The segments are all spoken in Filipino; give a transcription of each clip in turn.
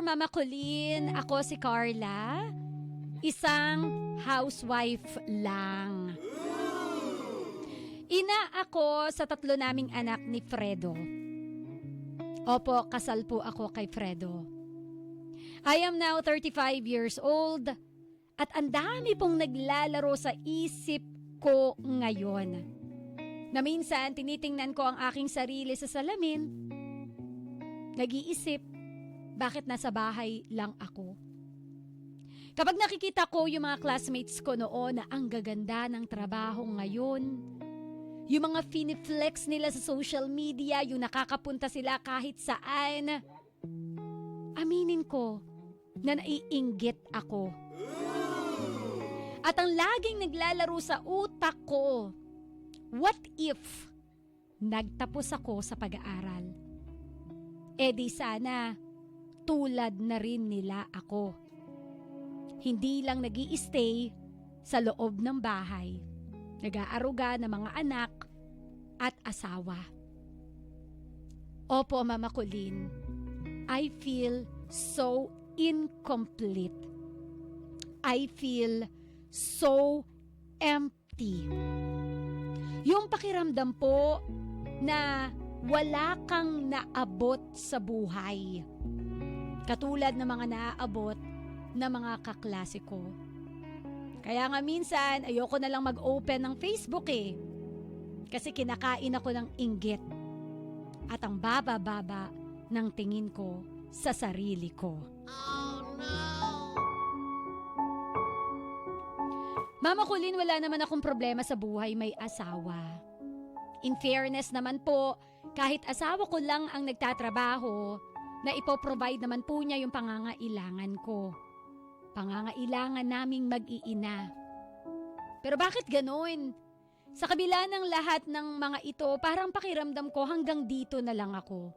Mama Colleen. Ako si Carla. Isang housewife lang. Ina ako sa 3 naming anak ni Fredo. Opo, kasal po ako kay Fredo. I am now 35 years old at ang dami pong naglalaro sa isip ko ngayon. Na minsan tinitingnan ko ang aking sarili sa salamin, nag-iisip, bakit nasa bahay lang ako? Kapag nakikita ko yung mga classmates ko noon na ang gaganda ng trabaho ngayon, yung mga finiflex nila sa social media, yung nakakapunta sila kahit saan, aminin ko na naiinggit ako. At ang laging naglalaro sa utak ko, what if nagtapos ako sa pag-aaral? E di sana tulad na rin nila ako. Hindi lang nag-i-stay sa loob ng bahay, nag-aaruga ng mga anak at asawa. Opo, Mama Colleen, I feel so incomplete. I feel so empty. Yung pakiramdam po na wala kang naabot sa buhay. Katulad ng mga naaabot na mga kaklase ko. Kaya nga minsan, ayoko na lang mag-open ng Facebook eh. Kasi kinakain ako ng inggit. At ang baba-baba ng tingin ko sa sarili ko. Oh no! Mama Colleen, wala naman akong problema sa buhay may asawa. In fairness naman po, kahit asawa ko lang ang nagtatrabaho, na ipoprovide naman po niya yung pangangailangan ko. Pangangailangan naming mag-iina. Pero bakit ganoon? Sa kabila ng lahat ng mga ito, parang pakiramdam ko hanggang dito na lang ako.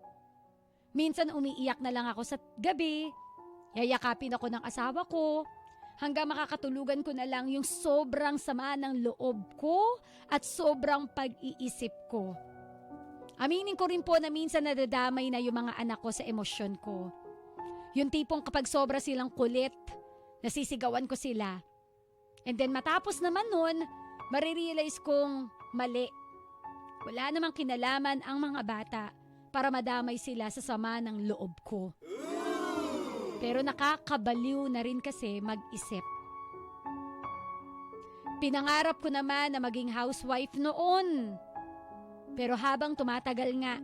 Minsan umiiyak na lang ako sa gabi, yayakapin ako ng asawa ko, hanggang makakatulugan ko na lang yung sobrang sama ng loob ko at sobrang pag-iisip ko. Aminin ko rin po na minsan nadadamay na yung mga anak ko sa emosyon ko. Yung tipong kapag sobra silang kulit, nasisigawan ko sila. And then matapos naman nun, marirealize kong mali. Wala namang kinalaman ang mga bata para madamay sila sa sama ng loob ko. Pero nakakabaliw na rin kasi mag-isip. Pinangarap ko naman na maging housewife noon. Pero habang tumatagal nga,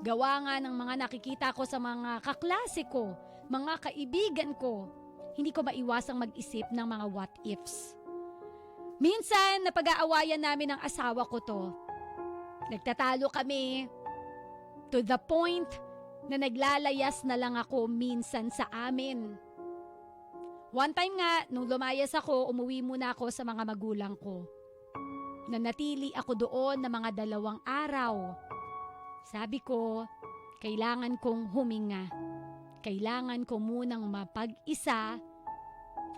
gawa nga ng mga nakikita ko sa mga kaklase ko, mga kaibigan ko, hindi ko maiwasang mag-isip ng mga what ifs. Minsan, napag-aawayan namin ng asawa ko to. Nagtatalo kami to the point na naglalayas na lang ako minsan sa amin. One time nga, nung lumayas ako, umuwi muna ako sa mga magulang ko. Nanatili ako doon na mga 2 araw. Sabi ko, kailangan kong huminga. Kailangan ko munang mapag-isa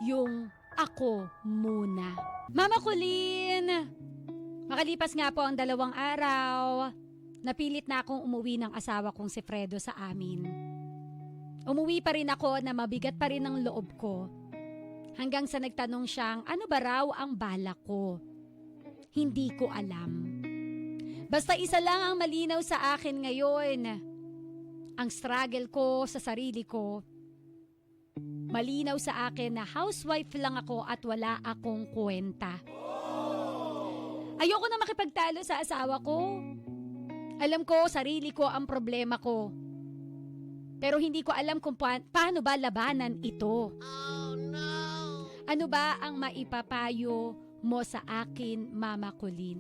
yung ako muna. Mama Colleen! Makalipas nga po ang 2 araw, napilit na akong umuwi ng asawa kong si Fredo sa amin. Umuwi pa rin ako na mabigat pa rin ang loob ko. Hanggang sa nagtanong siyang ano ba raw ang balak ko. Hindi ko alam. Basta isa lang ang malinaw sa akin ngayon. Ang struggle ko sa sarili ko. Malinaw sa akin na housewife lang ako at wala akong kwenta. Ayoko na makipagtalo sa asawa ko. Alam ko, sarili ko ang problema ko. Pero hindi ko alam kung paano ba labanan ito. Oh, no! Ano ba ang maipapayo mo sa akin, Mama Colleen?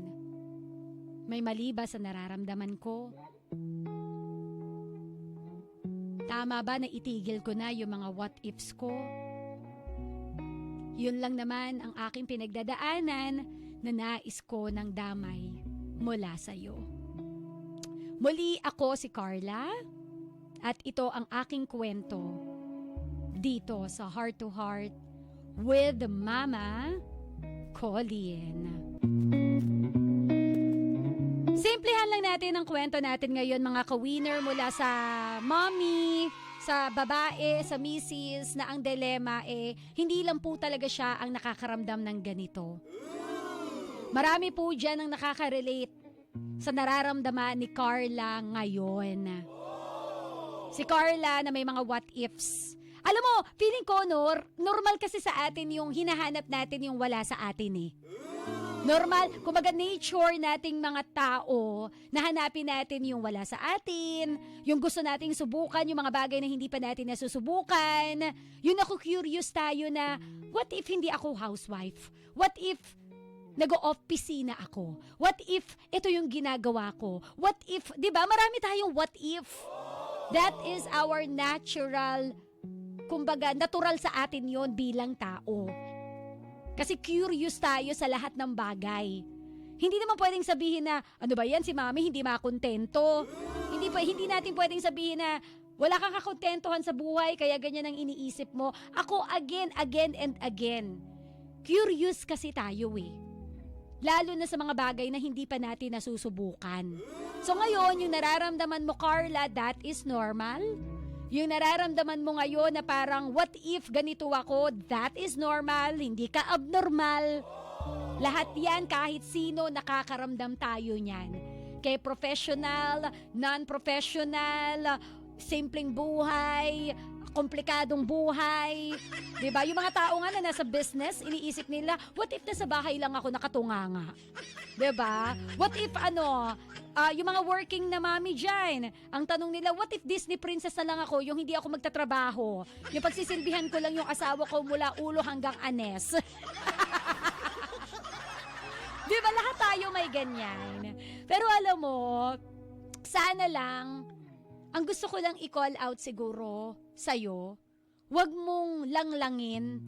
May mali ba sa nararamdaman ko? Tama ba na itigil ko na yung mga what ifs ko? Yun lang naman ang aking pinagdadaanan na nais ko ng damay mula sa'yo. Muli ako si Carla at ito ang aking kwento dito sa Heart to Heart with Mama Colleen. Simplihan lang natin ang kwento natin ngayon mga ka-winner mula sa mommy, sa babae, sa misis, na ang dilema hindi lang po talaga siya ang nakakaramdam ng ganito. Marami po dyan ang nakaka-relate sa nararamdaman ni Carla ngayon. Si Carla na may mga what ifs. Alam mo, feeling ko, normal kasi sa atin yung hinahanap natin yung wala sa atin Normal, kumbaga nature nating mga tao na hanapin natin yung wala sa atin, yung gusto nating subukan, yung mga bagay na hindi pa natin nasusubukan. Yun ako curious tayo na, what if hindi ako housewife? What if nag-o-off-piscina ako? What if ito yung ginagawa ko? What if, di ba? Marami tayong what if. That is our natural, kumbaga, natural sa atin yon bilang tao. Kasi curious tayo sa lahat ng bagay. Hindi naman pwedeng sabihin na, ano ba yan, si mami hindi makontento. Hindi natin pwedeng sabihin na, wala kang kakontentuhan sa buhay, kaya ganyan ang iniisip mo. Ako again and again. Curious kasi tayo Lalo na sa mga bagay na hindi pa natin nasusubukan. So ngayon, yung nararamdaman mo, Carla, that is normal. Yung nararamdaman mo ngayon na parang, what if ganito ako, that is normal, hindi ka abnormal. Lahat yan, kahit sino, nakakaramdam tayo niyan. Kay professional, non-professional, simpleng buhay, komplikadong buhay. Diba? Yung mga tao nga na nasa business, iniisip nila, what if nasa bahay lang ako nakatunganga? Diba? What if yung mga working na mami dyan, ang tanong nila, what if Disney princess na lang ako, yung hindi ako magtatrabaho? Yung pagsisilbihan ko lang yung asawa ko mula ulo hanggang anes. Di ba lahat tayo may ganyan? Pero alam mo, sana lang, ang gusto ko lang i-call out siguro sa'yo, wag mong langlangin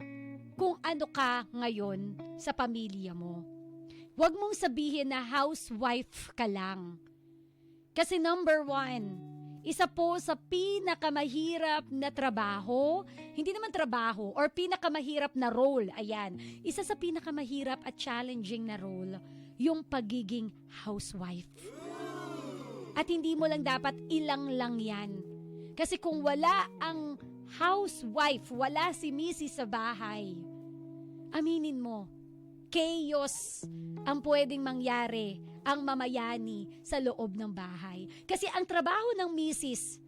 kung ano ka ngayon sa pamilya mo. Huwag mong sabihin na housewife ka lang. Kasi number 1, isa po sa pinakamahirap na trabaho, hindi naman trabaho, or pinakamahirap na role, ayan, isa sa pinakamahirap at challenging na role, yung pagiging housewife. At hindi mo lang dapat ilang lang yan. Kasi kung wala ang housewife, wala si Mrs. sa bahay, aminin mo, chaos ang pwedeng mangyari, ang mamayani sa loob ng bahay. Kasi ang trabaho ng misis,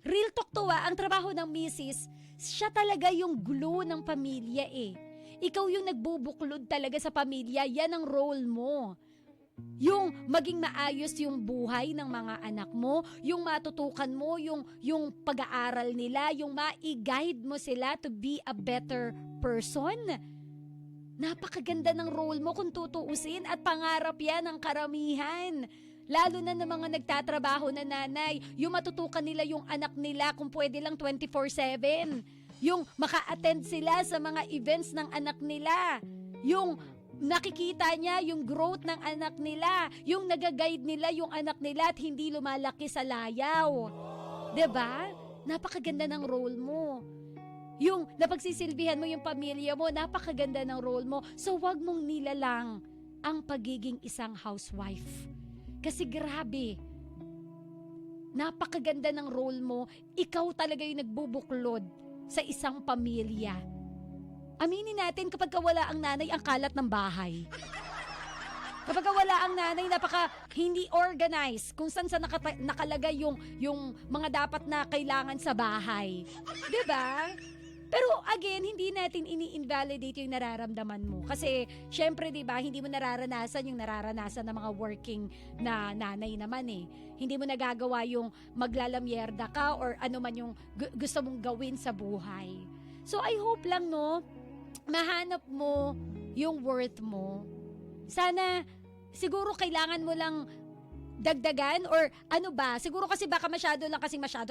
real talk to ang trabaho ng misis, siya talaga yung glue ng pamilya Ikaw yung nagbubuklod talaga sa pamilya, yan ang role mo. Yung maging maayos yung buhay ng mga anak mo, yung matutukan mo, yung pag-aaral nila, yung ma-guide mo sila to be a better person. Napakaganda ng role mo kung tutuusin at pangarap yan ng karamihan. Lalo na ng mga nagtatrabaho na nanay, yung matutukan nila yung anak nila kung pwede lang 24/7. Yung maka-attend sila sa mga events ng anak nila. Yung nakikita niya yung growth ng anak nila. Yung nag-guide nila yung anak nila at hindi lumalaki sa layaw. 'Di ba? Napakaganda ng role mo. Yung napagsisilbihan mo yung pamilya mo, napakaganda ng role mo. So wag mong nilalang ang pagiging isang housewife. Kasi grabe, napakaganda ng role mo. Ikaw talaga yung nagbubuklod sa isang pamilya. Aminin natin, kapag wala ang nanay, ang kalat ng bahay. Kapag wala ang nanay, hindi organized kung saan nakalagay yung mga dapat na kailangan sa bahay. 'Di ba? Pero again, hindi natin ini-invalidate yung nararamdaman mo. Kasi, syempre, diba, hindi mo nararanasan yung nararanasan ng mga working na nanay naman Hindi mo nagagawa yung maglalamyerda ka or ano man yung gusto mong gawin sa buhay. So, I hope lang, mahanap mo yung worth mo. Sana, siguro kailangan mo lang dagdagan or ano ba, siguro kasi baka masyado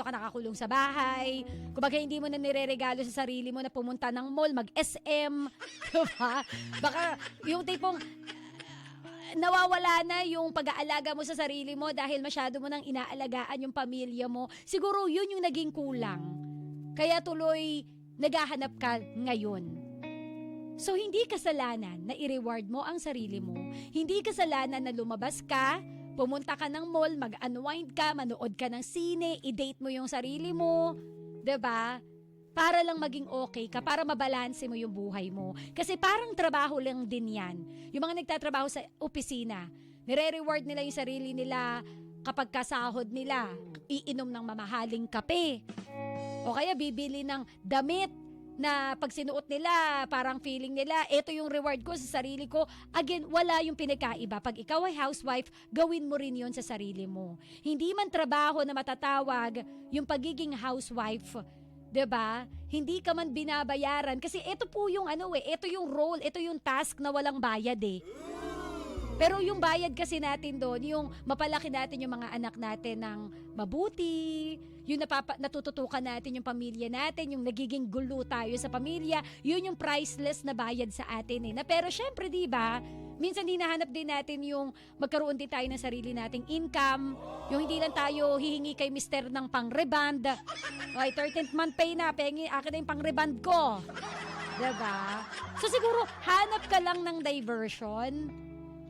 ka nakakulong sa bahay, kumbaga hindi mo na nireregalo sa sarili mo na pumunta ng mall, mag-SM, diba? Baka yung tipong nawawala na yung pag-aalaga mo sa sarili mo dahil masyado mo nang inaalagaan yung pamilya mo. Siguro yun yung naging kulang, kaya tuloy naghahanap ka ngayon. So hindi kasalanan na i-reward mo ang sarili mo, hindi kasalanan na lumabas ka, pumunta ka ng mall, mag-unwind ka, manood ka ng sine, i-date mo yung sarili mo. 'Diba? Para lang maging okay ka, para mabalanse mo yung buhay mo. Kasi parang trabaho lang din yan. Yung mga nagtatrabaho sa opisina, nire-reward nila yung sarili nila kapag kasahod nila, iinom ng mamahaling kape. O kaya bibili ng damit na pag sinuot nila, parang feeling nila, eto yung reward ko sa sarili ko. Again, wala yung pinagkaiba. Pag ikaw ay housewife, gawin mo rin yon sa sarili mo. Hindi man trabaho na matatawag yung pagiging housewife, 'di ba? Hindi ka man binabayaran kasi ito po yung ito yung role, ito yung task na walang bayad eh. Pero yung bayad kasi natin doon, yung mapalaki natin yung mga anak natin ng mabuti, yung natututukan natin yung pamilya natin, yung nagiging gulo tayo sa pamilya, yun yung priceless na bayad sa atin eh. Pero syempre, di ba, minsan hinahanap din natin yung magkaroon din tayo ng sarili nating income, yung hindi lang tayo hihingi kay mister ng pang-reband. Okay, 13th month pay na, pengi, akin na yung pang-reband ko. Diba? So siguro, hanap ka lang ng diversion.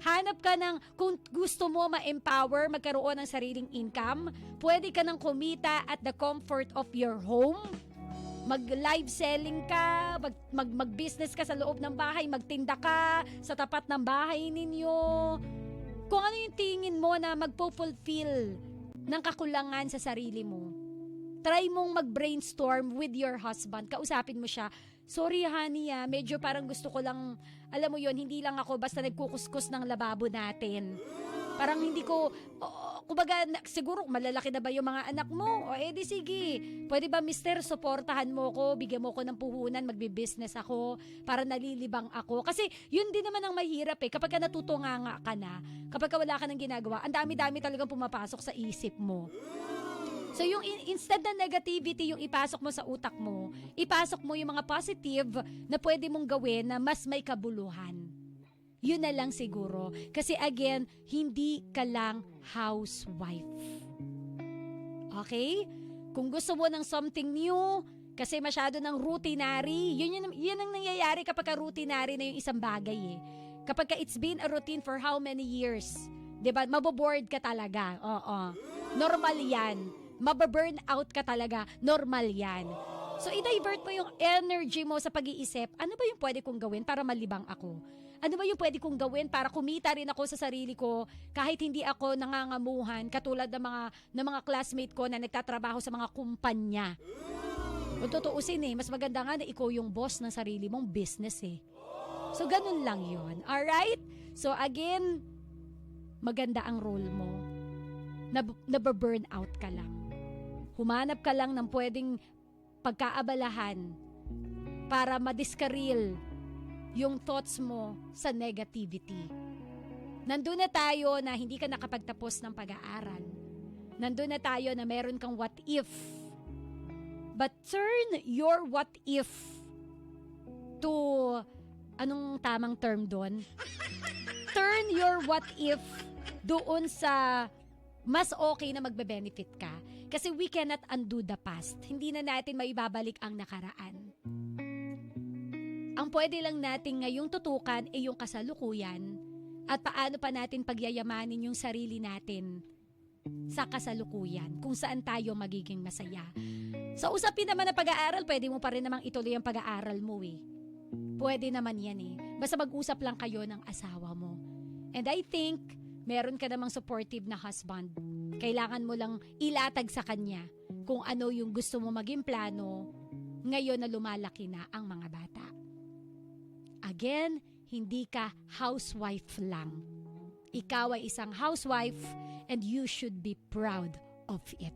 Hanap ka ng, kung gusto mo ma-empower, magkaroon ng sariling income, pwede ka nang kumita at the comfort of your home. Mag-live selling ka, mag-business ka sa loob ng bahay, magtinda ka sa tapat ng bahay ninyo. Kung ano yung tingin mo na magpo-fulfill ng kakulangan sa sarili mo, try mong mag-brainstorm with your husband. Kausapin mo siya, sorry honey medyo parang gusto ko lang, alam mo yon, hindi lang ako basta nagkukuskus ng lababo natin. Parang hindi ko, kumbaga, siguro malalaki na ba yung mga anak mo? O di sige, pwede ba mister, suportahan mo ko, bigyan mo ko ng puhunan, magbi-business ako, para nalilibang ako. Kasi yun din naman ang mahirap eh, kapag ka natutunganga ka na, kapag ka wala ka ng ginagawa, ang dami-dami talagang pumapasok sa isip mo. So yung instead na negativity yung ipasok mo sa utak mo, ipasok mo yung mga positive na pwede mong gawin na mas may kabuluhan. Yun na lang siguro. Kasi again, hindi ka lang housewife. Okay? Kung gusto mo ng something new, kasi masyado ng routinary, yun ang nangyayari kapag routinary na yung isang bagay eh. Kapag it's been a routine for how many years? Diba? Maboboard ka talaga. Oo. Normal yan. Mababurn out ka talaga, normal yan. So, i-divert mo yung energy mo sa pag-iisip, ano ba yung pwede kong gawin para malibang ako? Ano ba yung pwede kong gawin para kumita rin ako sa sarili ko kahit hindi ako nangangamuhan katulad ng mga classmate ko na nagtatrabaho sa mga kumpanya? Kung tutuusin mas maganda nga na ikaw yung boss ng sarili mong business eh. So, ganun lang yun. Alright? So, again, maganda ang role mo. Nababurn out ka lang. Humanap ka lang ng pwedeng pagkaabalahan para madiskaril yung thoughts mo sa negativity. Nandun na tayo na hindi ka nakapagtapos ng pag-aaral. Nandun na tayo na meron kang what if. But turn your what if to, anong tamang term doon? Turn your what if doon sa mas okay na magbe-benefit ka. Kasi we cannot undo the past. Hindi na natin maibabalik ang nakaraan. Ang pwede lang natin ngayong tutukan ay yung kasalukuyan at paano pa natin pagyayamanin yung sarili natin sa kasalukuyan, kung saan tayo magiging masaya. Sa usapin naman ng pag-aaral, pwede mo pa rin namang ituloy ang pag-aaral mo eh. Pwede naman yan eh. Basta mag-usap lang kayo ng asawa mo. And I think, meron ka namang supportive na husband. Kailangan mo lang ilatag sa kanya kung ano yung gusto mo maging plano ngayon na lumalaki na ang mga bata. Again, hindi ka housewife lang. Ikaw ay isang housewife and you should be proud of it.